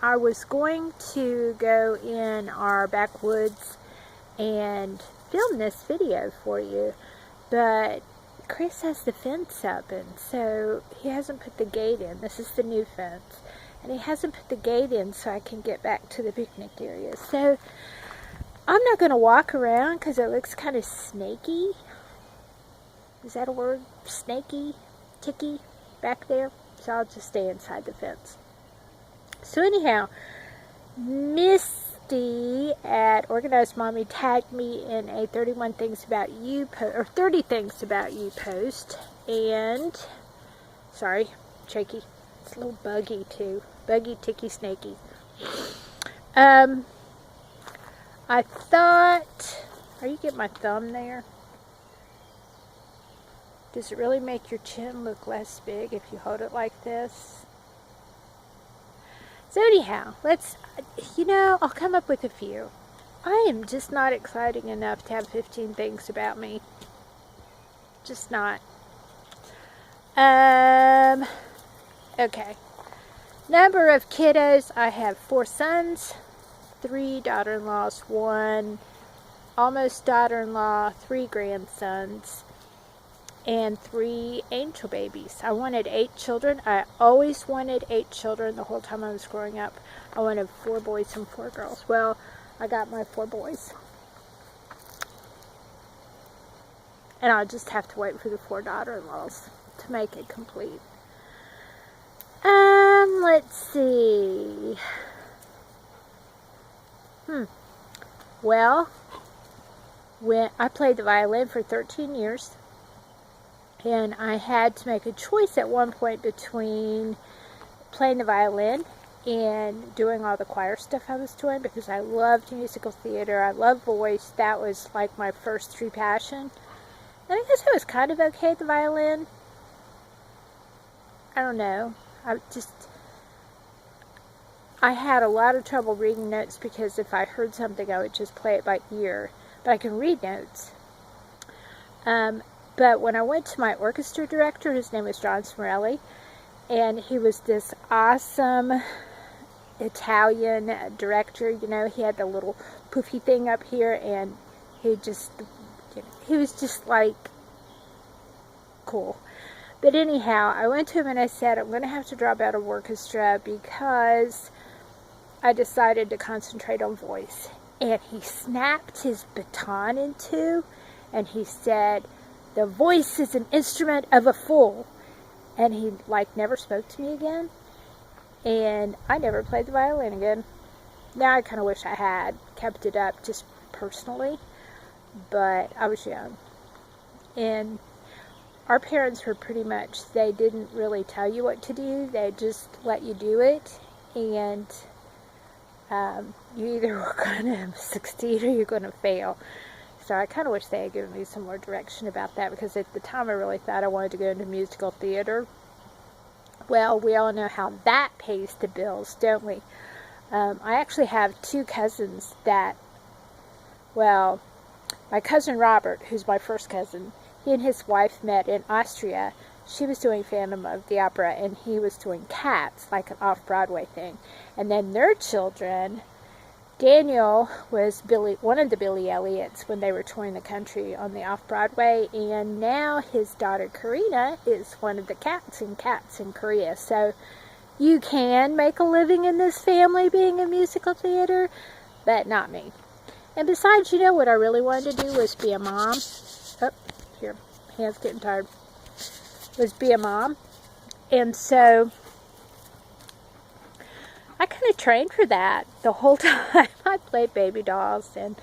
I was going to go in our backwoods and film this video for you, but Chris has the fence up, and so he hasn't put the gate in. This is the new fence, and he hasn't put the gate in so I can get back to the picnic area. So I'm not going to walk around because it looks kind of snaky. Is that a word? Snaky? Ticky? Back there? So I'll just stay inside the fence. So anyhow, Misty at Organized Mommy tagged me in a 31 Things About You post, or 30 Things About You post, and, sorry, shaky, it's a little buggy too, buggy, ticky, snaky. I thought, are you getting my thumb there? Does it really make your chin look less big if you hold it like this? So anyhow, I'll come up with a few. I am just not exciting enough to have 15 things about me. Just not. Okay. Number of kiddos. I have 4 sons, 3 daughter-in-laws, 1 almost daughter-in-law, 3 grandsons, and 3 angel babies. I wanted 8 children. I always wanted 8 children the whole time I was growing up. I wanted 4 boys and 4 girls. Well, I got my 4 boys. And I'll just have to wait for the 4 daughter-in-laws to make it complete. Let's see. Well, when I played the violin for 13 years, and I had to make a choice at one point between playing the violin and doing all the choir stuff I was doing, because I loved musical theater, I loved voice. That was like my first true passion. And I guess I was kind of okay at the violin. I don't know. I had a lot of trouble reading notes, because if I heard something I would just play it by ear. But I can read notes. But when I went to my orchestra director, his name was John Smorelli, and he was this awesome Italian director. You know, he had the little poofy thing up here, and he was just like cool. But anyhow, I went to him and I said, I'm going to have to drop out of orchestra because I decided to concentrate on voice. And he snapped his baton in two, and he said, the voice is an instrument of a fool. And he never spoke to me again. And I never played the violin again. Now I kind of wish I had kept it up just personally. But I was young. And our parents were pretty much, they didn't really tell you what to do. They just let you do it. And you either were going to succeed or you're going to fail. So I kind of wish they had given me some more direction about that, because at the time I really thought I wanted to go into musical theater. Well, we all know how that pays the bills, don't we? I actually have 2 cousins that, well, my cousin Robert, who's my first cousin, he and his wife met in Austria. She was doing Phantom of the Opera, and he was doing Cats, like an off-Broadway thing. And then their children, Daniel was one of the Billy Elliots when they were touring the country on the off-Broadway, and now his daughter Karina is one of the Cats in Korea. So you can make a living in this family being in musical theater, but not me. And besides, you know what I really wanted to do was be a mom. Oh, here, hand's getting tired. Was be a mom. And so I kind of trained for that the whole time. I played baby dolls, and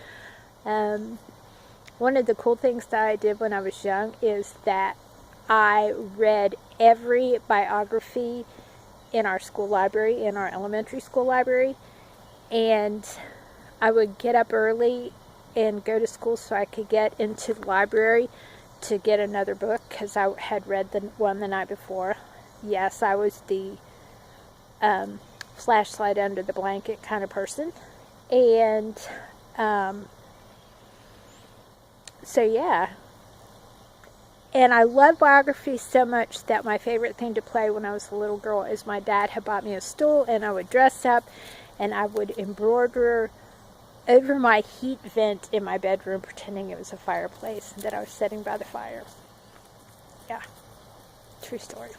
one of the cool things that I did when I was young is that I read every biography in our school library, in our elementary school library, and I would get up early and go to school so I could get into the library to get another book, because I had read the one the night before. Yes, I was the flashlight under the blanket kind of person. And so yeah, And I love biography so much that my favorite thing to play when I was a little girl is my dad had bought me a stool, and I would dress up and I would embroider over my heat vent in my bedroom, pretending it was a fireplace and that I was sitting by the fire. Yeah, true story.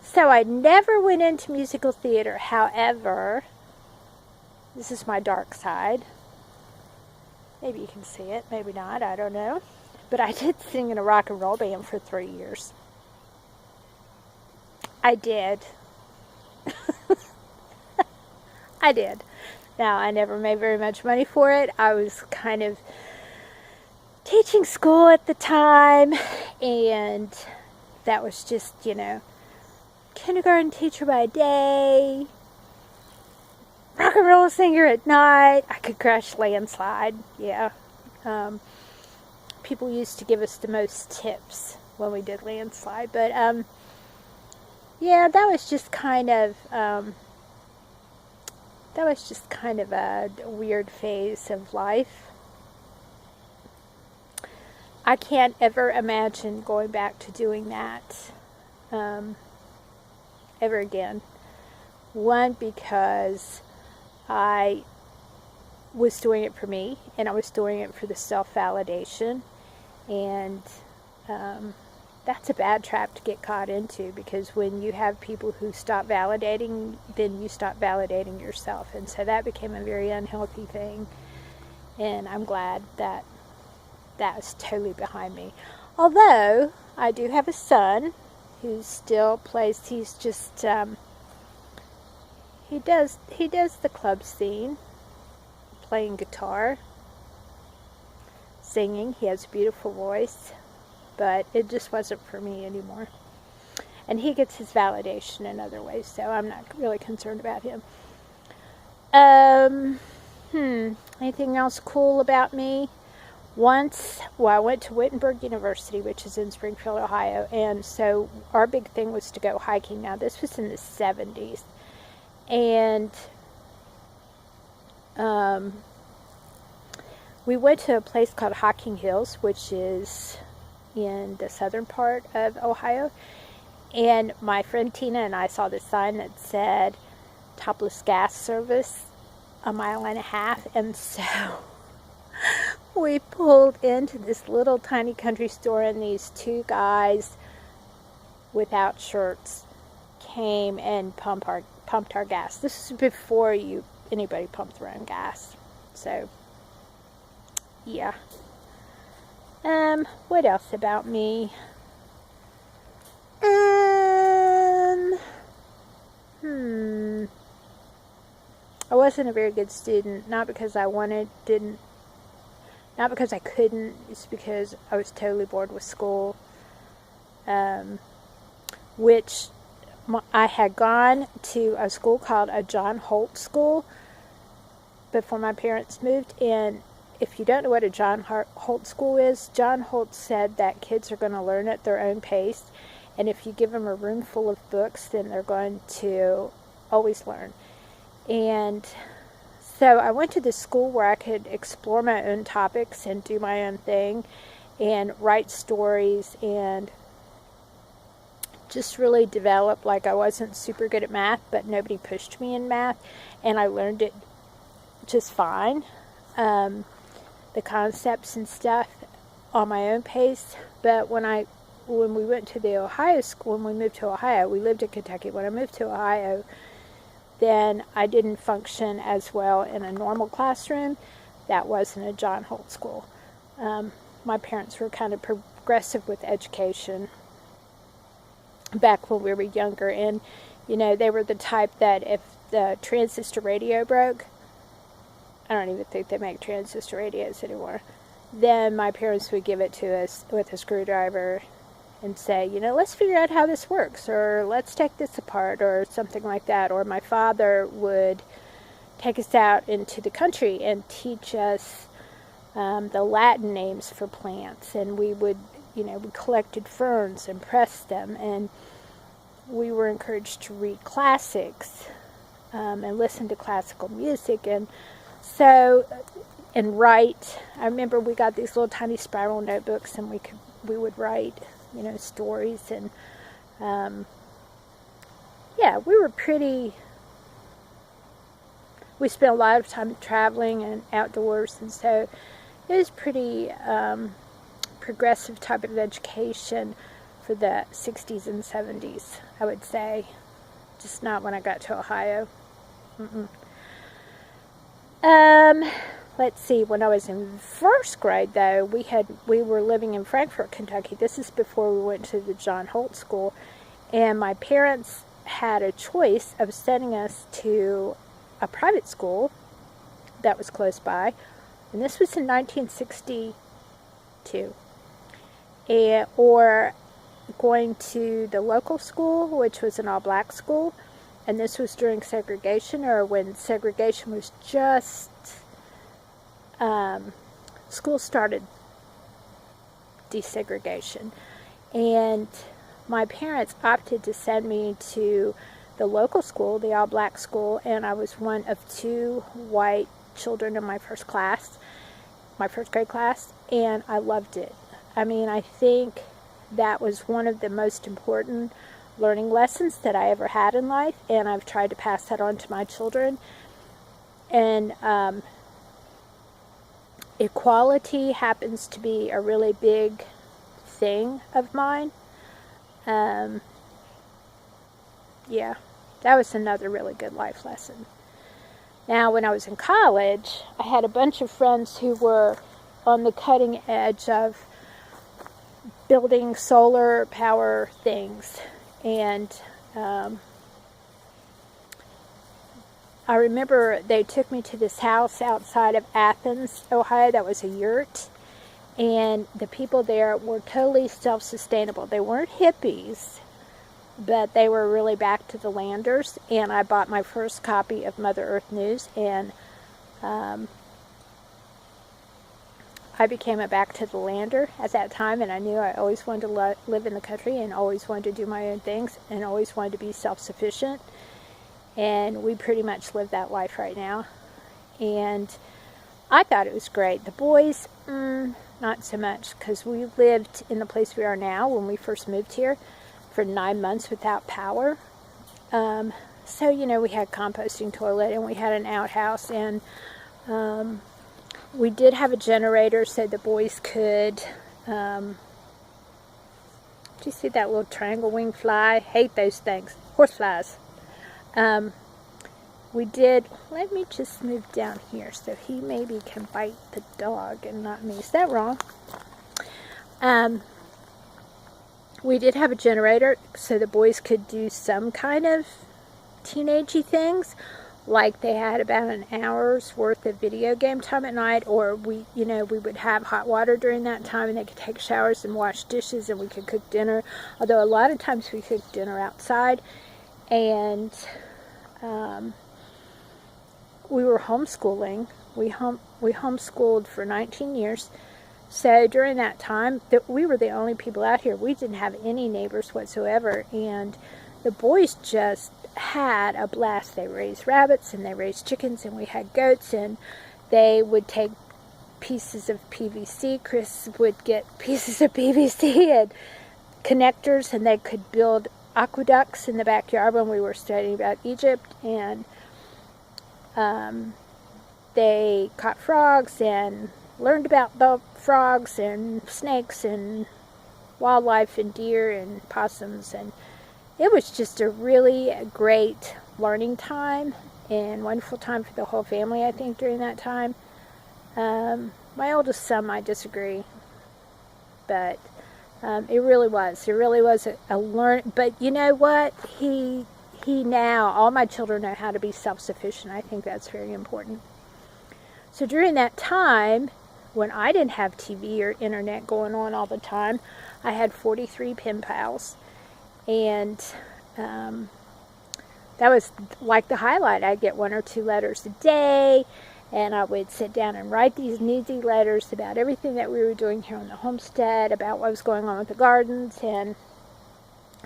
So I never went into musical theater. However, this is my dark side. Maybe you can see it, maybe not, I don't know. But I did sing in a rock and roll band for 3 years. I did. I did. Now, I never made very much money for it. I was kind of teaching school at the time, and that was just, kindergarten teacher by day, rock and roll singer at night. I could crash landslide. Yeah. People used to give us the most tips when we did landslide. But, yeah, that was just kind of a weird phase of life. I can't ever imagine going back to doing that ever again. One, because I was doing it for me, and I was doing it for the self-validation, and that's a bad trap to get caught into, because when you have people who stop validating, then you stop validating yourself, and so that became a very unhealthy thing, and I'm glad that is totally behind me. Although I do have a son who still plays. He's just he does the club scene, playing guitar, singing. He has a beautiful voice, but it just wasn't for me anymore. And he gets his validation in other ways, so I'm not really concerned about him. Anything else cool about me? Once, I went to Wittenberg University, which is in Springfield, Ohio, and so our big thing was to go hiking. Now, this was in the 70s, and we went to a place called Hocking Hills, which is in the southern part of Ohio, and my friend Tina and I saw this sign that said topless gas service, 1.5 miles, and so we pulled into this little tiny country store, and these two guys without shirts came and pumped our gas. This is before anybody pumped their own gas. So, yeah. What else about me? I wasn't a very good student, not because I not because I couldn't, it's because I was totally bored with school, which I had gone to a school called a John Holt school before my parents moved. And if you don't know what a John Holt school is, John Holt said that kids are going to learn at their own pace, and if you give them a room full of books, then they're going to always learn. And so I went to this school where I could explore my own topics and do my own thing and write stories and just really develop. Like, I wasn't super good at math, but nobody pushed me in math, and I learned it just fine. The concepts and stuff on my own pace. But when we went to the Ohio school, when we moved to Ohio, we lived in Kentucky. When I moved to Ohio, then I didn't function as well in a normal classroom. That wasn't a John Holt school. My parents were kind of progressive with education back when we were younger, and they were the type that if the transistor radio broke, I don't even think they make transistor radios anymore, then my parents would give it to us with a screwdriver and say, let's figure out how this works, or let's take this apart, or something like that. Or my father would take us out into the country and teach us the Latin names for plants, and we would, we collected ferns and pressed them, and we were encouraged to read classics and listen to classical music. And so and write. I remember we got these little tiny spiral notebooks, and we would write, stories, and yeah, we spent a lot of time traveling and outdoors, and so it was pretty progressive type of education for the 60s and 70s, I would say. Just not when I got to Ohio. Let's see, when I was in first grade, though, we were living in Frankfort, Kentucky. This is before we went to the John Holt School, and my parents had a choice of sending us to a private school that was close by, and this was in 1962, or going to the local school, which was an all-black school, and this was during segregation, or when segregation was just, school started desegregation, and my parents opted to send me to the local school, the all-black school, and I was one of 2 white children in my first grade class, and I loved it. I mean, I think that was one of the most important learning lessons that I ever had in life, and I've tried to pass that on to my children. And equality happens to be a really big thing of mine. Yeah, that was another really good life lesson. Now, when I was in college, I had a bunch of friends who were on the cutting edge of building solar power things, and I remember they took me to this house outside of Athens, Ohio, that was a yurt, and the people there were totally self-sustainable. They weren't hippies, but they were really back to the landers, and I bought my first copy of Mother Earth News, and I became a back to the lander at that time, and I knew I always wanted to live in the country, and always wanted to do my own things, and always wanted to be self-sufficient, and we pretty much live that life right now, and I thought it was great. The boys, not so much, because we lived in the place we are now when we first moved here for 9 months without power. So, we had composting toilet, and we had an outhouse, and we did have a generator so the boys could, do you see that little triangle wing fly? Hate those things. Horseflies. We did, let me just move down here so he maybe can bite the dog and not me. Is that wrong? We did have a generator so the boys could do some kind of teenagey things. Like they had about an hour's worth of video game time at night, or we would have hot water during that time, and they could take showers and wash dishes, and we could cook dinner. Although a lot of times we cooked dinner outside, and we were homeschooling. We homeschooled for 19 years. So during that time, we were the only people out here. We didn't have any neighbors whatsoever, and the boys just had a blast. They raised rabbits, and they raised chickens, and we had goats, and they would take pieces of PVC. Chris would get pieces of PVC and connectors, and they could build aqueducts in the backyard when we were studying about Egypt, and they caught frogs and learned about the frogs and snakes and wildlife and deer and possums, and it was just a really great learning time and wonderful time for the whole family, I think, during that time. My oldest son might disagree, but it really was a learn. But you know what? He now, all my children know how to be self-sufficient. I think that's very important. So during that time, when I didn't have TV or internet going on all the time, I had 43 pen pals. And that was like the highlight. I'd get 1 or 2 letters a day, and I would sit down and write these newsy letters about everything that we were doing here on the homestead, about what was going on with the gardens, and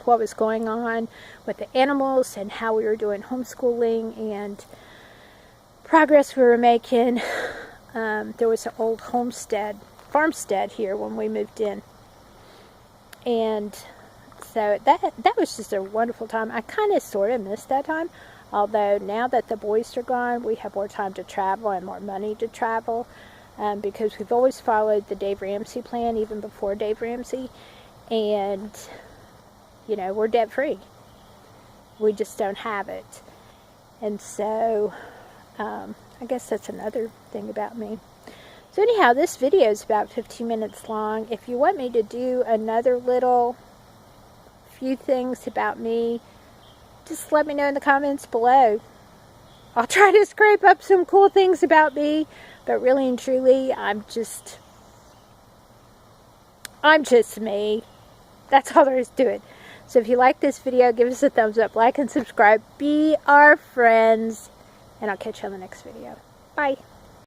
what was going on with the animals, and how we were doing homeschooling, and progress we were making. there was an old farmstead here when we moved in. And so that was just a wonderful time. I kind of sort of missed that time. Although now that the boys are gone, we have more time to travel and more money to travel. Because we've always followed the Dave Ramsey plan, even before Dave Ramsey. And, you know, we're debt free. We just don't have it. And so, I guess that's another thing about me. So anyhow, this video is about 15 minutes long. If you want me to do another little few things about me, just let me know in the comments below. I'll try to scrape up some cool things about me, but really and truly, I'm just me. That's all there is to it. So if you like this video, give us a thumbs up, like and subscribe. Be our friends. And I'll catch you on the next video. Bye.